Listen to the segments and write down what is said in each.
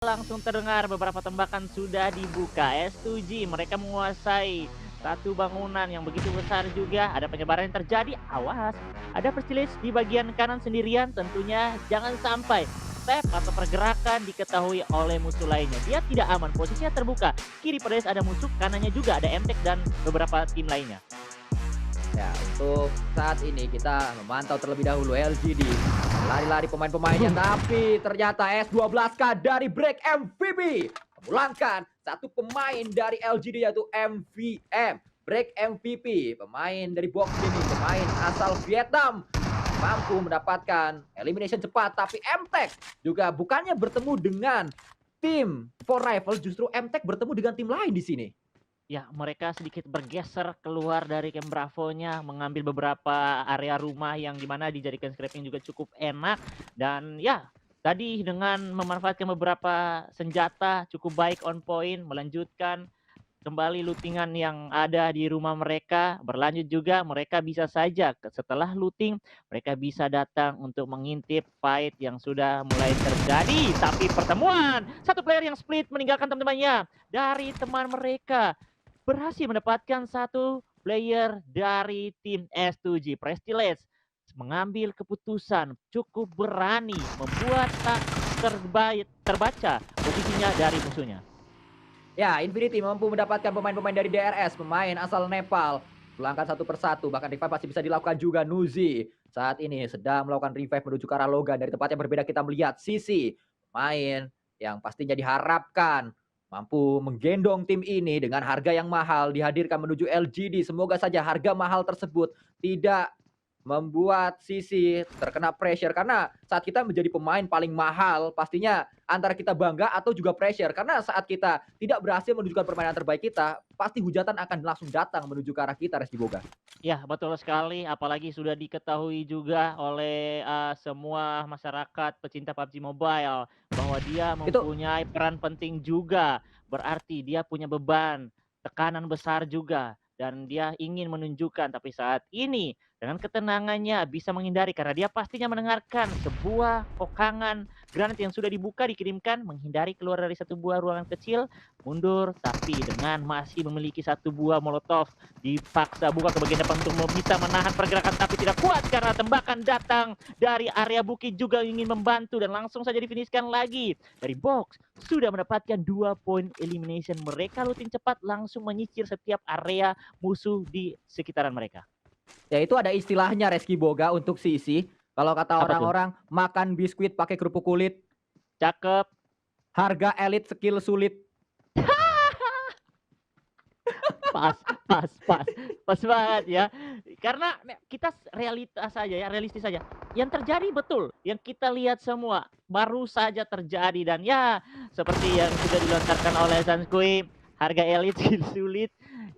Langsung terdengar beberapa tembakan sudah dibuka. S2G mereka menguasai satu bangunan yang begitu besar juga. Ada penyebaran yang terjadi. Awas, ada Persilis di bagian kanan sendirian. Tentunya jangan sampai step atau pergerakan diketahui oleh musuh lainnya. Dia tidak aman, posisinya terbuka. Kiri Persilis ada musuh, kanannya juga ada MTech dan beberapa tim lainnya. Ya, untuk saat ini kita memantau terlebih dahulu LGD. Lari-lari pemain-pemainnya, tapi ternyata S12K dari Break MVP memulangkan satu pemain dari LGD yaitu MVM. Break MVP, pemain dari box ini, pemain asal Vietnam. Mampu mendapatkan elimination cepat, tapi MTech juga bukannya bertemu dengan tim For Rival, justru MTech bertemu dengan tim lain di sini. Ya, mereka sedikit bergeser keluar dari camp Bravo-nya, mengambil beberapa area rumah yang dimana dijadikan scrapping juga cukup enak. Dan ya, tadi dengan memanfaatkan beberapa senjata cukup baik on point, melanjutkan kembali lootingan yang ada di rumah mereka. Berlanjut juga mereka bisa saja setelah looting, mereka bisa datang untuk mengintip fight yang sudah mulai terjadi. Tapi pertemuan, satu player yang split meninggalkan teman-temannya dari teman mereka berhasil mendapatkan satu player dari tim S2G. Prestiles mengambil keputusan cukup berani, membuat tak terbaca posisinya dari musuhnya. Ya, Infinity mampu mendapatkan pemain-pemain dari DRS, pemain asal Nepal. Pulangkan satu persatu, bahkan revive masih bisa dilakukan juga Nuzi. Saat ini sedang melakukan revive menuju ke arah Logan. Dari tempat yang berbeda kita melihat Sisi, pemain yang pastinya diharapkan mampu menggendong tim ini dengan harga yang mahal dihadirkan menuju LGD. Semoga saja harga mahal tersebut tidak membuat Sisi terkena pressure, karena saat kita menjadi pemain paling mahal pastinya antara kita bangga atau juga pressure, karena saat kita tidak berhasil menunjukkan permainan terbaik kita pasti hujatan akan langsung datang menuju ke arah kita, Reski Boga. Ya, betul sekali, apalagi sudah diketahui juga oleh, semua masyarakat pecinta PUBG Mobile, bahwa dia Itu mempunyai peran penting juga. Berarti dia punya beban, tekanan besar juga, dan dia ingin menunjukkan. Tapi saat ini, dengan ketenangannya bisa menghindari, karena dia pastinya mendengarkan sebuah kokangan granat yang sudah dibuka, dikirimkan, menghindari keluar dari satu buah ruangan kecil, mundur, tapi dengan masih memiliki satu buah molotov. Dipaksa buka ke bagian depan untuk bisa menahan pergerakan, tapi tidak kuat karena tembakan datang dari area bukit juga ingin membantu, dan langsung saja difinishkan lagi dari box. Sudah mendapatkan 2 poin elimination. Mereka looting cepat, langsung menyisir setiap area musuh di sekitaran mereka. ya itu ada istilahnya, Reski Boga, untuk Sisi. Kalau kata Apa tuh? orang-orang, makan biskuit pakai kerupuk kulit, Cakep. harga elit skill sulit. Pas, pas, pas, pas banget ya. Karena kita realitas saja ya, realistis saja. Yang terjadi betul, yang kita lihat semua baru saja terjadi, dan ya seperti yang sudah dilontarkan oleh Sanskui, harga elit skill sulit.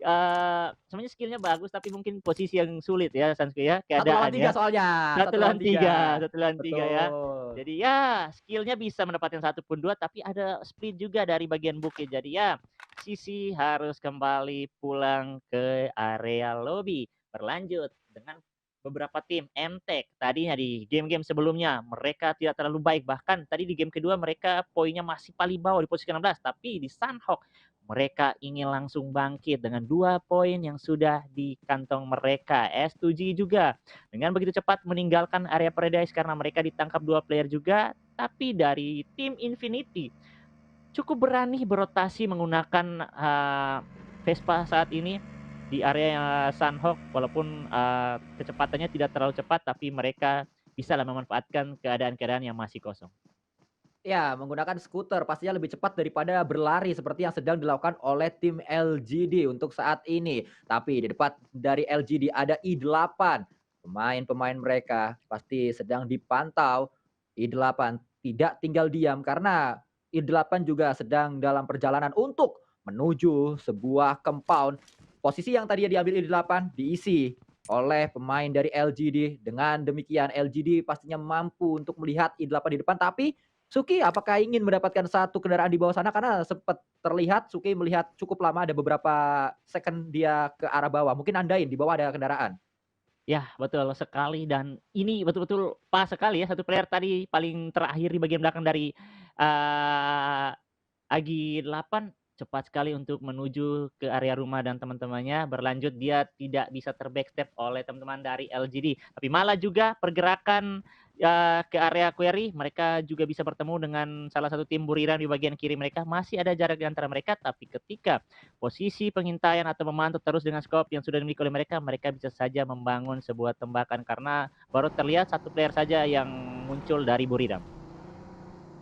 Sebenarnya skillnya bagus tapi mungkin posisi yang sulit ya Sanskui ya, Satu lawan keadaan tiga ya. soalnya, Satu satu lawan lawan tiga, tiga. satu lawan tiga ya. Betul. Jadi ya skillnya bisa mendapatkan 1 pun 2, tapi ada split juga dari bagian bukit. Jadi ya Sisi harus kembali pulang ke area lobby. Berlanjut dengan beberapa tim MTech. Tadinya di game-game sebelumnya mereka tidak terlalu baik. Bahkan tadi di game kedua mereka poinnya masih paling bawah di posisi 16. Tapi di Sunhawk mereka ingin langsung bangkit dengan 2 poin yang sudah di kantong mereka. S2G juga dengan begitu cepat meninggalkan area Paradise karena mereka ditangkap 2 player juga. Tapi dari tim Infinity cukup berani berotasi menggunakan Vespa saat ini di area Sunhawk, walaupun kecepatannya tidak terlalu cepat, tapi mereka bisa lah memanfaatkan keadaan-keadaan yang masih kosong. Ya, menggunakan skuter pastinya lebih cepat daripada berlari seperti yang sedang dilakukan oleh tim LGD untuk saat ini. Tapi di depan dari LGD ada I8. Pemain-pemain mereka pasti sedang dipantau. I8 tidak tinggal diam karena I8 juga sedang dalam perjalanan untuk menuju sebuah compound. Posisi yang tadi diambil I8 diisi oleh pemain dari LGD. Dengan demikian LGD pastinya mampu untuk melihat I8 di depan, tapi Suki apakah ingin mendapatkan satu kendaraan di bawah sana? Karena sempat terlihat Suki melihat cukup lama ada beberapa second dia ke arah bawah. Mungkin nandain di bawah ada kendaraan. Ya, betul sekali, dan ini betul-betul pas sekali ya, satu player tadi paling terakhir di bagian belakang dari eee, Agi 8 cepat sekali untuk menuju ke area rumah dan teman-temannya, berlanjut dia tidak bisa ter-backstep oleh teman-teman dari LGD. Tapi malah juga pergerakan, ke area quarry, mereka juga bisa bertemu dengan salah satu tim Buriram di bagian kiri mereka. Masih ada jarak di antara mereka, tapi ketika posisi pengintaian atau memantau terus dengan scope yang sudah dimiliki oleh mereka, mereka bisa saja membangun sebuah tembakan karena baru terlihat satu player saja yang muncul dari Buriram.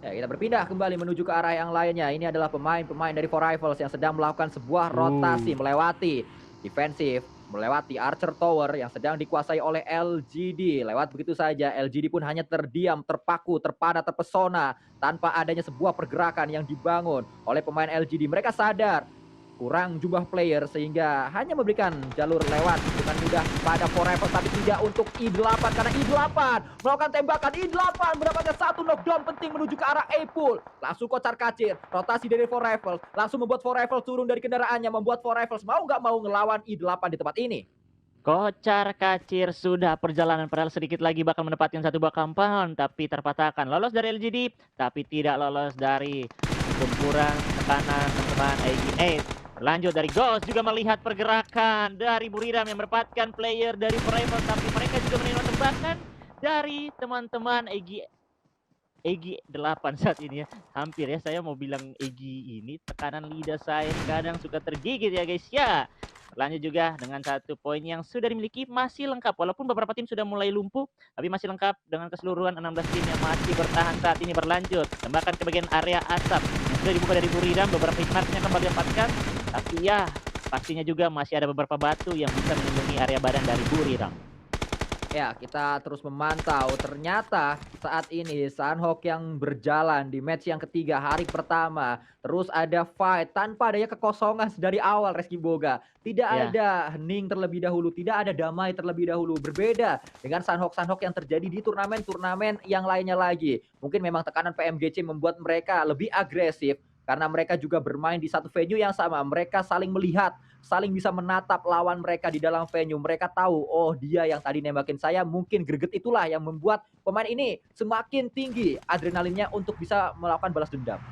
Ya, kita berpindah kembali menuju ke arah yang lainnya. Ini adalah pemain-pemain dari Four Rivals yang sedang melakukan sebuah rotasi melewati defensif, melewati Archer Tower yang sedang dikuasai oleh LGD. Lewat begitu saja, LGD pun hanya terdiam, terpaku, terpana, terpesona tanpa adanya sebuah pergerakan yang dibangun oleh pemain LGD. Mereka sadar kurang jumlah player sehingga hanya memberikan jalur lewat dengan mudah pada Four Rivals, tapi tidak untuk I8 karena I8 melakukan tembakan. I8 mendapatkan satu knockdown penting menuju ke arah A-Pool. Langsung kocar kacir rotasi dari Four Rivals, langsung membuat Four Rivals turun dari kendaraannya, membuat Four Rivals mau nggak mau ngelawan I8 di tempat ini. Kocar kacir sudah perjalanan padahal sedikit lagi bakal mendapatkan satu buah compound tapi terpatahkan. Lolos dari LGD tapi tidak lolos dari gempuran tekanan teman-teman AG8. Berlanjut dari Ghost juga melihat pergerakan dari Buriram yang mendapatkan player dari Forever tapi mereka juga menerima tembakan dari teman-teman Egi 8 saat ini ya. Hampir ya saya mau bilang Egi ini tekanan lidah saya kadang suka tergigit ya guys ya. Lanjut juga dengan satu poin yang sudah dimiliki masih lengkap. Walaupun beberapa tim sudah mulai lumpuh, tapi masih lengkap dengan keseluruhan 16 tim yang masih bertahan saat ini berlanjut. Tembakan ke bagian area asap yang sudah dibuka dari Buriram, beberapa hitmarknya kembali dapatkan. Tapi ya, pastinya juga masih ada beberapa batu yang bisa melindungi area badan dari Buriram. Ya, kita terus memantau. Ternyata saat ini Sanhok yang berjalan di match yang ketiga hari pertama. Terus ada fight tanpa adanya kekosongan dari awal Reski Boga. Tidak Ya. ada hening terlebih dahulu, tidak ada damai terlebih dahulu. Berbeda dengan Sanhok-Sanhok yang terjadi di turnamen-turnamen yang lainnya lagi. Mungkin memang tekanan PMGC membuat mereka lebih agresif karena mereka juga bermain di satu venue yang sama. Mereka saling melihat, saling bisa menatap lawan mereka di dalam venue. Mereka tahu, oh dia yang tadi nembakin saya, mungkin greget itulah yang membuat pemain ini semakin tinggi adrenalinnya untuk bisa melakukan balas dendam.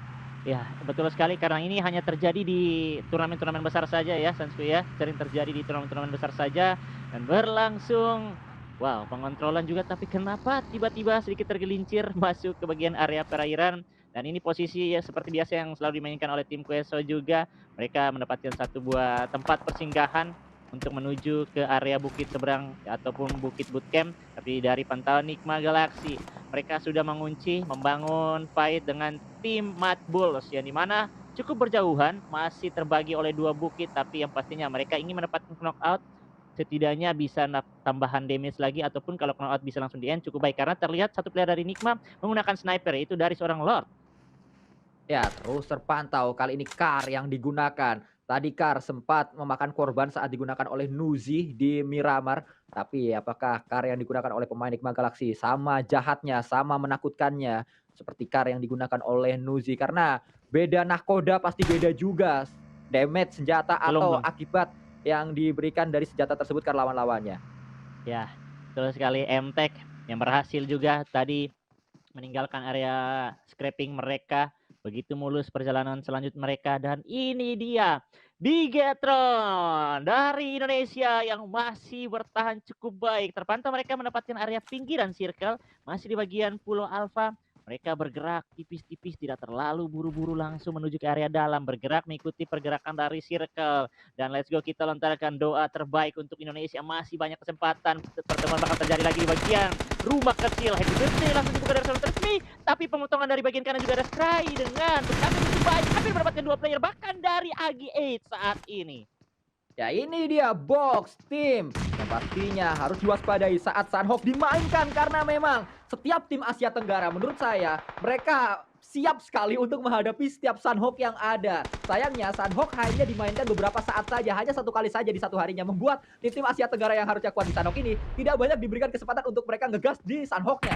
Ya, betul sekali karena ini hanya terjadi di turnamen-turnamen besar saja ya, Sansku ya. Sering terjadi di turnamen-turnamen besar saja dan berlangsung. Wow, pengontrolan juga tapi kenapa tiba-tiba sedikit tergelincir masuk ke bagian area perairan dan ini posisi ya seperti biasa yang selalu dimainkan oleh tim Queso juga. Mereka mendapatkan satu buah tempat persinggahan untuk menuju ke area bukit seberang ataupun bukit bootcamp, tapi dari pantauan Nikma Galaxy mereka sudah mengunci membangun fight dengan tim Mad Bulls yang dimana cukup berjauhan masih terbagi oleh dua bukit tapi yang pastinya mereka ingin mendapatkan knockout setidaknya bisa tambahan damage lagi ataupun kalau knockout bisa langsung di end cukup baik karena terlihat satu player dari Nikma menggunakan sniper yaitu dari seorang Lord. Ya, terus terpantau kali ini Kar yang digunakan. Tadi Kar sempat memakan korban saat digunakan oleh Nuzi di Miramar. Tapi apakah Kar yang digunakan oleh pemain Nikma Galaxy sama jahatnya, sama menakutkannya seperti Kar yang digunakan oleh Nuzi? Karena beda nahkoda pasti beda juga damage senjata atau Belum. akibat yang diberikan dari senjata tersebut ke lawan-lawannya. Ya, betul sekali MTech yang berhasil juga tadi meninggalkan area scraping mereka. Begitu mulus perjalanan selanjutnya mereka dan ini dia Bigetron dari Indonesia yang masih bertahan cukup baik. Terpantau mereka mendapatkan area pinggiran circle masih di bagian Pulau Alpha. Mereka bergerak tipis-tipis tidak terlalu buru-buru langsung menuju ke area dalam, bergerak mengikuti pergerakan dari circle. Dan let's go kita lontarkan doa terbaik untuk Indonesia. Masih banyak kesempatan pertemuan bakal terjadi lagi di bagian rumah kecil. Happy birthday langsung dibuka dari saluran resmi. Tapi pemotongan dari bagian kanan juga ada Scry dengan tendangan cukup baik. Hampir mendapatkan dua player bahkan dari Agi8 saat ini. Ya ini dia box team yang pastinya harus diwaspadai saat Sanhok dimainkan karena memang setiap tim Asia Tenggara menurut saya mereka siap sekali untuk menghadapi setiap Sanhok yang ada. Sayangnya Sanhok hanya dimainkan beberapa saat saja, hanya satu kali saja di satu harinya, membuat tim-tim Asia Tenggara yang harusnya kuat di Sanhok ini tidak banyak diberikan kesempatan untuk mereka ngegas di Sanhoknya.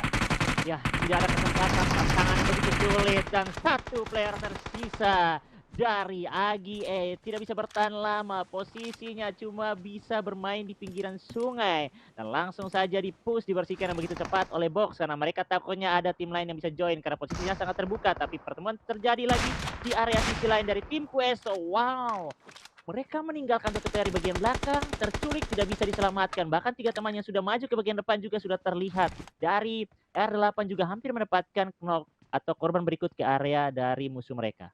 Ya, tidak ada kesempatan, tantangan begitu sulit dan satu player tersisa dari Agi. Tidak bisa bertahan lama, posisinya cuma bisa bermain di pinggiran sungai dan langsung saja di-push, dibersihkan yang begitu cepat oleh Box karena mereka takutnya ada tim lain yang bisa join karena posisinya sangat terbuka. Tapi pertemuan terjadi lagi di area sisi lain dari tim Queso. Wow, mereka meninggalkan satu player di bagian belakang, terculik, tidak bisa diselamatkan. Bahkan 3 teman yang sudah maju ke bagian depan juga sudah terlihat. Dari R8 juga hampir mendapatkan knock atau korban berikut ke area dari musuh mereka.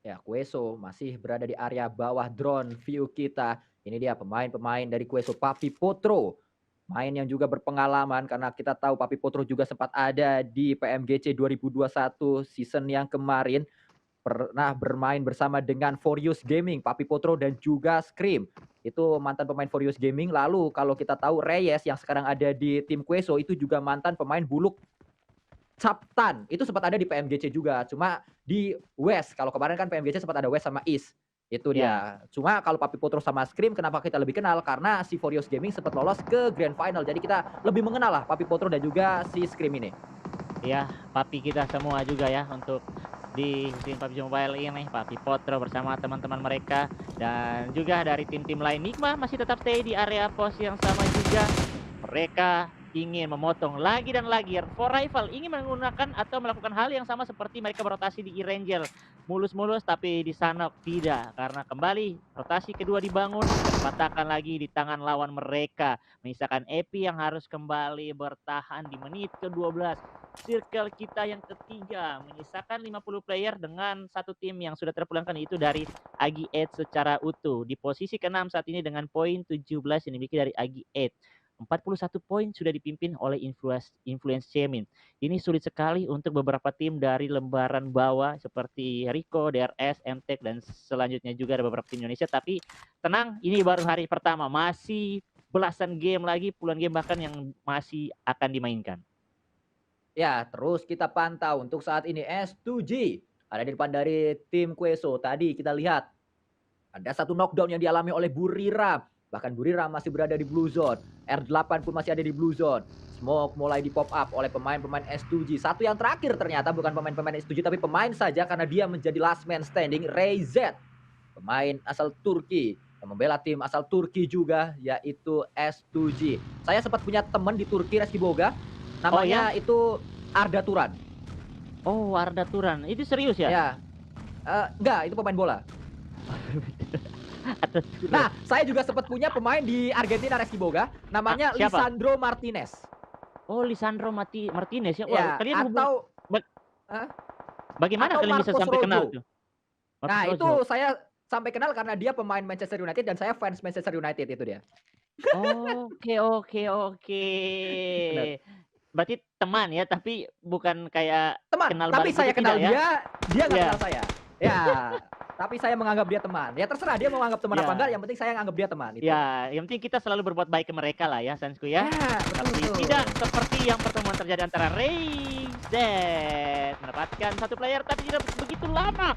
Ya, Queso masih berada di area bawah drone view kita. Ini dia pemain-pemain dari Queso, Papi Potro. Main yang juga berpengalaman karena kita tahu Papi Potro juga sempat ada di PMGC 2021 season yang kemarin. Pernah bermain bersama dengan Furious Gaming, Papi Potro dan juga Scream. Itu mantan pemain Furious Gaming. Lalu kalau kita tahu Reyes yang sekarang ada di tim Queso itu juga mantan pemain Buluk Captan, itu sempat ada di PMGC juga, cuma di West. Kalau kemarin kan PMGC sempat ada West sama East, itu Ya, dia. Cuma kalau Papi Putro sama Scream kenapa kita lebih kenal, karena si Furious Gaming sempat lolos ke Grand Final, jadi kita lebih mengenal lah Papi Putro dan juga si Scream ini. ya, papi kita semua juga ya untuk di tim PUBG Mobile ini, Papi Potro bersama teman-teman mereka dan juga dari tim-tim lain. Nikma masih tetap stay di area pos yang sama juga. Mereka ingin memotong lagi dan lagi. For Rival ingin menggunakan atau melakukan hal yang sama seperti mereka berotasi di Erangel. Mulus-mulus tapi di Sanok tidak. Karena kembali rotasi kedua dibangun dan dipatahkan lagi di tangan lawan mereka. Menyisakan Epi yang harus kembali bertahan di menit ke-12. Circle kita yang ketiga menyisakan 50 player dengan satu tim yang sudah terpulangkan itu dari Agi 8 secara utuh. Di posisi ke-6 saat ini dengan poin 17 yang dimiliki dari Agi 8. 41 poin sudah dipimpin oleh Influence Chemin. Ini sulit sekali untuk beberapa tim dari lembaran bawah seperti Rico, DRS, MTech dan selanjutnya juga ada beberapa tim Indonesia. Tapi tenang, ini baru hari pertama, masih belasan game lagi, puluhan game bahkan yang masih akan dimainkan. Ya, terus kita pantau untuk saat ini S2G ada di depan dari tim Queso. Tadi kita lihat ada satu knockdown yang dialami oleh Buriram. Bahkan Buriram masih berada di blue zone. R8 pun masih ada di blue zone. Smoke mulai di pop up oleh pemain-pemain S2G. Satu yang terakhir ternyata bukan pemain-pemain S2G tapi pemain saja karena dia menjadi last man standing, Ray Z. Pemain asal Turki yang membela tim asal Turki juga yaitu S2G. Saya sempat punya teman di Turki, Reski Boga. Oh ya? Namanya itu Arda Turan. Oh, Arda Turan. Itu serius ya? Ya. Enggak, itu pemain bola. Arda Turan. Nah, saya juga sempat punya pemain di Argentina, Reski Boga, namanya Siapa? Lisandro Martinez. Oh, Lisandro Martinez ya. Ya, Wah, kalian atau bagaimana atau kalian bisa Marcos sampai kenal Rojo. tuh? Nah, Marcos itu Rojo. saya sampai kenal karena dia pemain Manchester United dan saya fans Manchester United itu dia. Oke, oke, oke. Benar. Berarti teman ya, tapi bukan kayak Teman, kenal tapi baik gitu saya kenal tidak ya? dia nggak Iya. kenal saya. Ya, tapi saya menganggap dia teman. Ya terserah dia mau anggap teman apa enggak, Ya. yang penting saya anggap dia teman itu. Ya, yang penting kita selalu berbuat baik ke mereka lah ya, Sansku ya. Ya, Tapi betul. tidak seperti yang pertemuan terjadi antara Rayzet mendapatkan satu player tapi tidak begitu lama.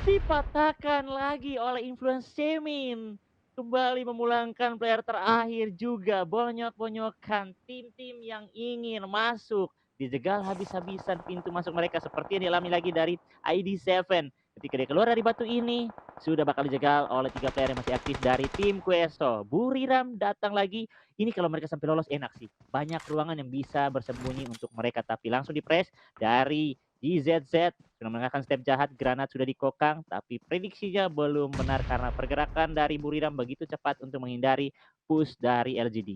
Dipatahkan lagi oleh Influence Semin. Kembali memulangkan player terakhir juga. Bonyok-bonyokan tim-tim yang ingin masuk. Dijegal habis-habisan pintu masuk mereka seperti yang dialami lagi dari ID7. Ketika dia keluar dari batu ini, sudah bakal dijegal oleh 3 player yang masih aktif dari tim Queso. Buriram datang lagi. Ini kalau mereka sampai lolos enak sih. Banyak ruangan yang bisa bersembunyi untuk mereka. Tapi langsung di-press dari IZZ sudah mengenakan step jahat, granat sudah dikokang, tapi prediksinya belum benar karena pergerakan dari Buriram begitu cepat untuk menghindari push dari LGD.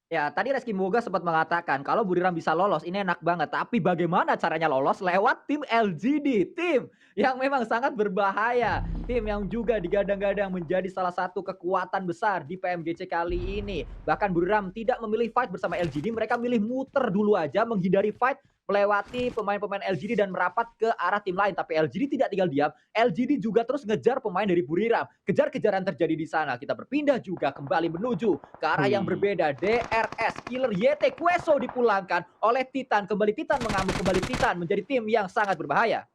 Ya, tadi Reski Moga sempat mengatakan kalau Buriram bisa lolos ini enak banget. Tapi bagaimana caranya lolos? Lewat tim LGD, tim yang memang sangat berbahaya, tim yang juga digadang-gadang menjadi salah satu kekuatan besar di PMGC kali ini. Bahkan Buriram tidak memilih fight bersama LGD, mereka milih muter dulu aja menghindari fight, melewati pemain-pemain LGD dan merapat ke arah tim lain. Tapi LGD tidak tinggal diam, LGD juga terus ngejar pemain dari Buriram. Kejar-kejaran terjadi di sana. Kita berpindah juga kembali menuju ke arah yang berbeda. DRS Killer YT Queso dipulangkan oleh Titan. Kembali Titan mengambil, kembali Titan menjadi tim yang sangat berbahaya.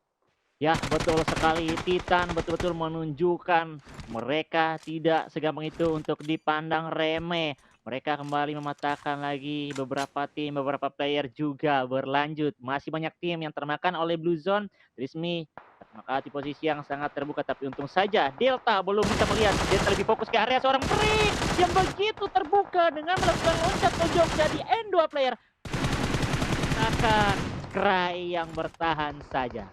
Ya, betul sekali. Titan betul-betul menunjukkan mereka tidak segampang itu untuk dipandang remeh. Mereka kembali mematahkan lagi beberapa tim, beberapa player juga berlanjut. Masih banyak tim yang termakan oleh Blue Zone. Trismi termakan di posisi yang sangat terbuka, tapi untung saja Delta belum bisa melihat. Delta lebih fokus ke area seorang Peri yang begitu terbuka dengan melakukan loncat tojok jadi N2 player. Akan Cry yang bertahan saja.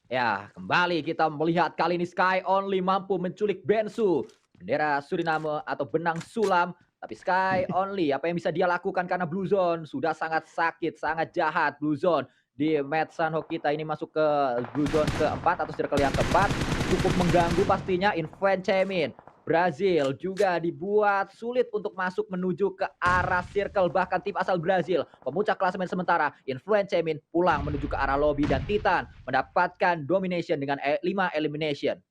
Ya, kembali kita melihat kali ini Sky Only mampu menculik Bensu, bendera Suriname atau benang sulam. Tapi Sky Only, apa yang bisa dia lakukan karena Blue Zone sudah sangat sakit, sangat jahat Blue Zone. Di match Sanhok kita ini masuk ke Blue Zone keempat atau circle yang keempat. Cukup mengganggu pastinya Infant Chemin. Brazil juga dibuat sulit untuk masuk menuju ke arah circle, bahkan tim asal Brazil pemuncak klasemen sementara Influence Chemin pulang menuju ke arah lobby dan Titan mendapatkan domination dengan 5 elimination.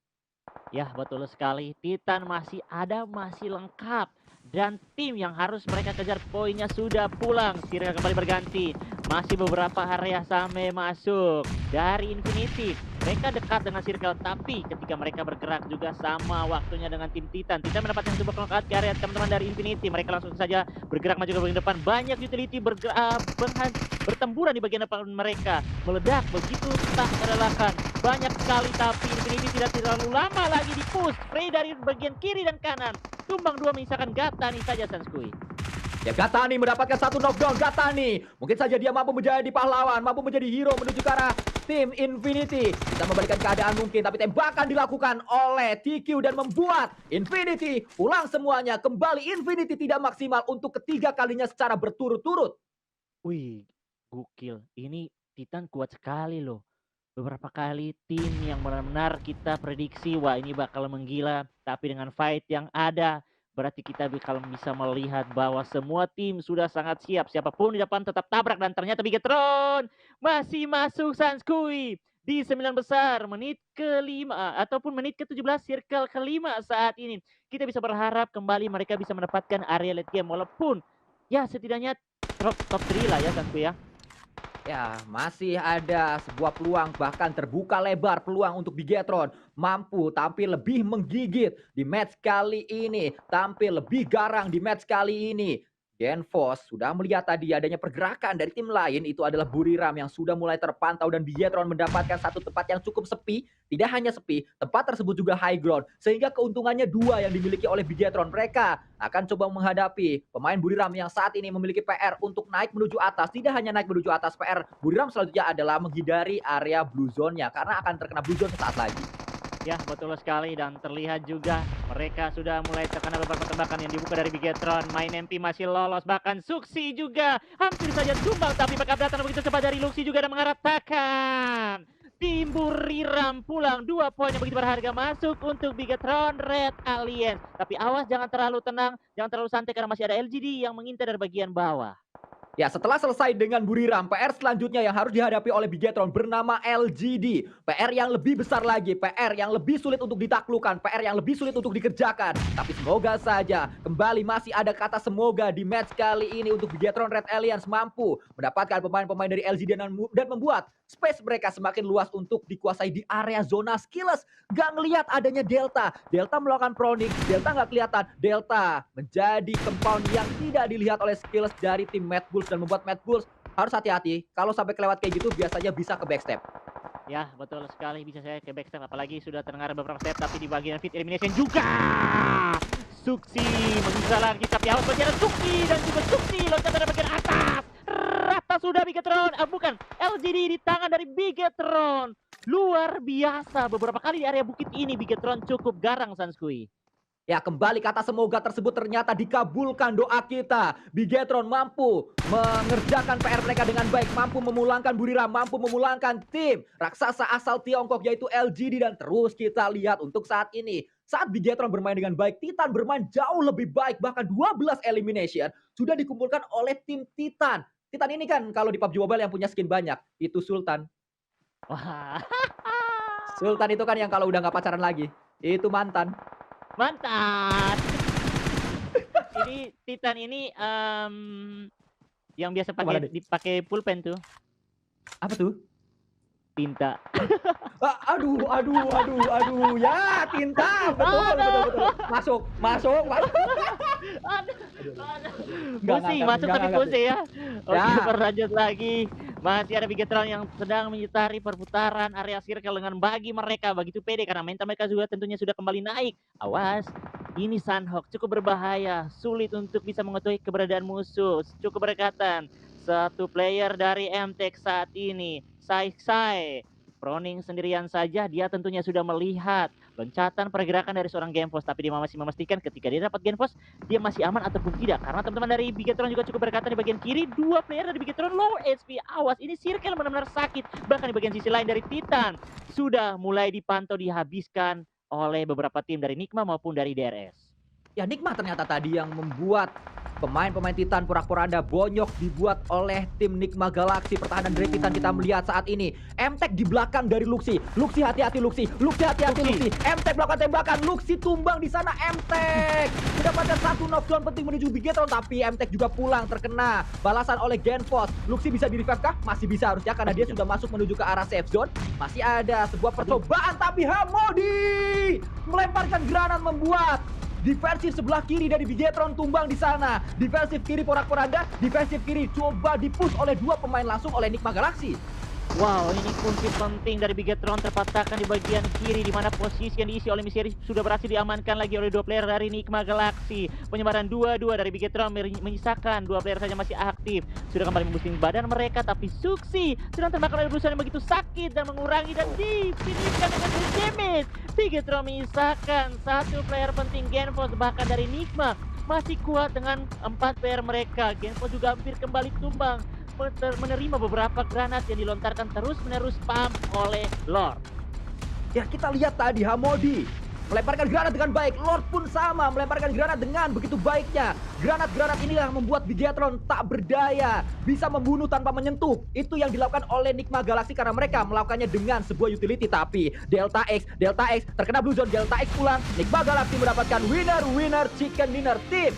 Ya, betul sekali. Titan masih ada, masih lengkap. Dan tim yang harus mereka kejar poinnya sudah pulang. Circle kembali berganti. Masih beberapa area sampai masuk dari Infinity. Mereka dekat dengan Circle, tapi ketika mereka bergerak juga sama waktunya dengan tim Titan. Titan mendapatkan sebuah knockout ke area teman-teman dari Infinity. Mereka langsung saja bergerak maju ke bagian depan. Banyak utility bertemburan di bagian depan mereka. Meledak begitu tak terelakkan. Banyak sekali, tapi Infinity tidak terlalu lama lagi di push. Spray dari bagian kiri dan kanan. Tumbang dua menyisakan Gatani saja, Sanskui. Ya, Gatani mendapatkan satu knockdown. Gatani mungkin saja dia mampu menjadi pahlawan, mampu menjadi hero menuju ke arah tim Infinity. Bisa membalikan keadaan mungkin, tapi tembakan dilakukan oleh TQ dan membuat Infinity pulang semuanya. Kembali Infinity tidak maksimal untuk ketiga kalinya secara berturut-turut. Wih, gokil. Ini Titan kuat sekali loh. Beberapa kali tim yang benar-benar kita prediksi, wah ini bakal menggila. Tapi dengan fight yang ada, berarti kita bakal bisa melihat bahwa semua tim sudah sangat siap. Siapapun di depan tetap tabrak, dan ternyata Bigetron masih masuk, Sanskui. Di 9 besar, menit kelima ataupun menit ke-17 circle kelima saat ini. Kita bisa berharap kembali mereka bisa mendapatkan area late game. Walaupun ya setidaknya top 3 lah ya, Sanskui ya. Ya, masih ada sebuah peluang, bahkan terbuka lebar peluang untuk Bigetron mampu tampil lebih menggigit di match kali ini, tampil lebih garang di match kali ini. Genfos sudah melihat tadi adanya pergerakan dari tim lain, itu adalah Buriram yang sudah mulai terpantau dan Bigetron mendapatkan satu tempat yang cukup sepi. Tidak hanya sepi, tempat tersebut juga high ground, sehingga keuntungannya dua yang dimiliki oleh Bigetron. Mereka akan coba menghadapi pemain Buriram yang saat ini memiliki PR untuk naik menuju atas. Tidak hanya naik menuju atas, PR Buriram selanjutnya adalah menghindari area blue zone-nya karena akan terkena blue zone sesaat lagi. Ya, betul sekali, dan terlihat juga mereka sudah mulai terkena beberapa tembakan yang dibuka dari Bigetron. Main MP masih lolos, bahkan Suksi juga hampir saja tumbang, tapi backup datang begitu cepat dari Luxi juga dan mengatakan tim Buriram pulang. 2 poin yang begitu berharga masuk untuk Bigetron Red Alliance. Tapi awas, jangan terlalu tenang, jangan terlalu santai karena masih ada LGD yang mengintai dari bagian bawah. Ya, setelah selesai dengan Buriram, PR selanjutnya yang harus dihadapi oleh Bigetron bernama LGD. PR yang lebih besar lagi, PR yang lebih sulit untuk ditaklukkan, PR yang lebih sulit untuk dikerjakan. Tapi semoga saja kembali masih ada kata semoga di match kali ini untuk Bigetron Red Alliance mampu mendapatkan pemain-pemain dari LGD dan membuat space mereka semakin luas untuk dikuasai di area zona skills. Gak ngelihat adanya Delta. Delta melakukan proning, Delta gak kelihatan. Delta menjadi compound yang tidak dilihat oleh skills dari tim Mad Bulls dan membuat Mad Bulls harus hati-hati. Kalau sampai kelewat kayak gitu biasanya bisa ke backstep. Ya, betul sekali, bisa saya ke backstep, apalagi sudah terdengar beberapa step, tapi di bagian fit elimination juga. Suksi mengisah lagi, tapi awas berjalan Suksi dan juga Suksi loncat dari bagian atas. Rata sudah Bigetron, bukan, LGD di tangan dari Bigetron. Luar biasa, beberapa kali di area bukit ini Bigetron cukup garang, Sanskui. Ya, kembali kata semoga tersebut ternyata dikabulkan doa kita. Bigetron mampu mengerjakan PR mereka dengan baik, mampu memulangkan Buriram, mampu memulangkan tim raksasa asal Tiongkok yaitu LGD, dan terus kita lihat untuk saat ini. Saat Bigetron bermain dengan baik, Titan bermain jauh lebih baik, bahkan 12 elimination sudah dikumpulkan oleh tim Titan. Titan ini kan kalau di PUBG Mobile yang punya skin banyak, itu Sultan. Wah. Sultan itu kan yang kalau udah nggak pacaran lagi, itu mantan. Mantap. Ini Titan ini yang biasa dipakai pulpen tuh. Apa tuh? Tinta. Aduh, ya tinta, betul. Masuk. Aduh, Aduh, aduh. aduh. Nggak Pusing, ngangkat nih, masuk nggak tapi ngangkat nih. pusing ya. Oke, Ya. berlanjut lagi. Masih ada Bigetron yang sedang menyitari perputaran area circle dengan bagi mereka begitu pede karena mental mereka juga tentunya sudah kembali naik. Awas, ini Sunhawk cukup berbahaya, sulit untuk bisa mengetahui keberadaan musuh, cukup berdekatan. Satu player dari MTech saat ini, Sai. Froning sendirian saja dia tentunya sudah melihat loncatan pergerakan dari seorang Genfos, tapi dia masih memastikan ketika dia dapat Genfos dia masih aman ataupun tidak, karena teman-teman dari Bigetron juga cukup berdekatan di bagian kiri. Dua player dari Bigetron low HP, awas ini circle benar-benar sakit. Bahkan di bagian sisi lain dari Titan sudah mulai dipantau dihabiskan oleh beberapa tim dari Nigma maupun dari DRS. Ya Nikmah ternyata tadi yang membuat pemain-pemain Titan porak-poranda bonyok dibuat oleh tim Nigma Galaxy. Pertahanan dari Titan kita melihat saat ini. MTech di belakang dari Luxi. Luxi hati-hati Luxi. Luxi hati-hati Luxi. MTech melakukan tembakan. Luxi tumbang di sana MTech. Mendapatkan satu knockdown penting menuju Bigetron, tapi MTech juga pulang terkena balasan oleh Genfos. Luxi bisa di revive kah? Masih bisa harusnya karena dia sudah masuk menuju ke arah safe zone. Masih ada sebuah percobaan tapi Hamodi melemparkan granat membuat defensif sebelah kiri dari Bigetron tumbang di sana. Defensif kiri porak-poranda, defensif kiri coba dipush oleh dua pemain langsung oleh Nigma Galaxy. Wow, ini kunci penting dari Bigetron terpatahkan di bagian kiri, di mana posisi yang diisi oleh Miseri sudah berhasil diamankan lagi oleh dua player dari Nigma Galaxy. Penyebaran 2-2 dari Bigetron menyisakan dua player saja masih aktif. Sudah kembali memboosting badan mereka, tapi Suksi sedang termakan oleh berusaha yang begitu sakit dan mengurangi dan difinishkan dengan damage. Bigetron menyisakan satu player penting Genfos, bahkan dari Nigma masih kuat dengan 4 player mereka. Genfos juga hampir kembali tumbang menerima beberapa granat yang dilontarkan terus-menerus spam oleh Lord. Ya kita lihat tadi Hamodi melemparkan granat dengan baik. Lord pun sama melemparkan granat dengan begitu baiknya. Granat-granat inilah yang membuat Bigetron tak berdaya, bisa membunuh tanpa menyentuh. Itu yang dilakukan oleh Nigma Galaxy karena mereka melakukannya dengan sebuah utility. Tapi Delta X terkena Blue Zone. Delta X pulang. Nigma Galaxy mendapatkan winner chicken dinner. Tim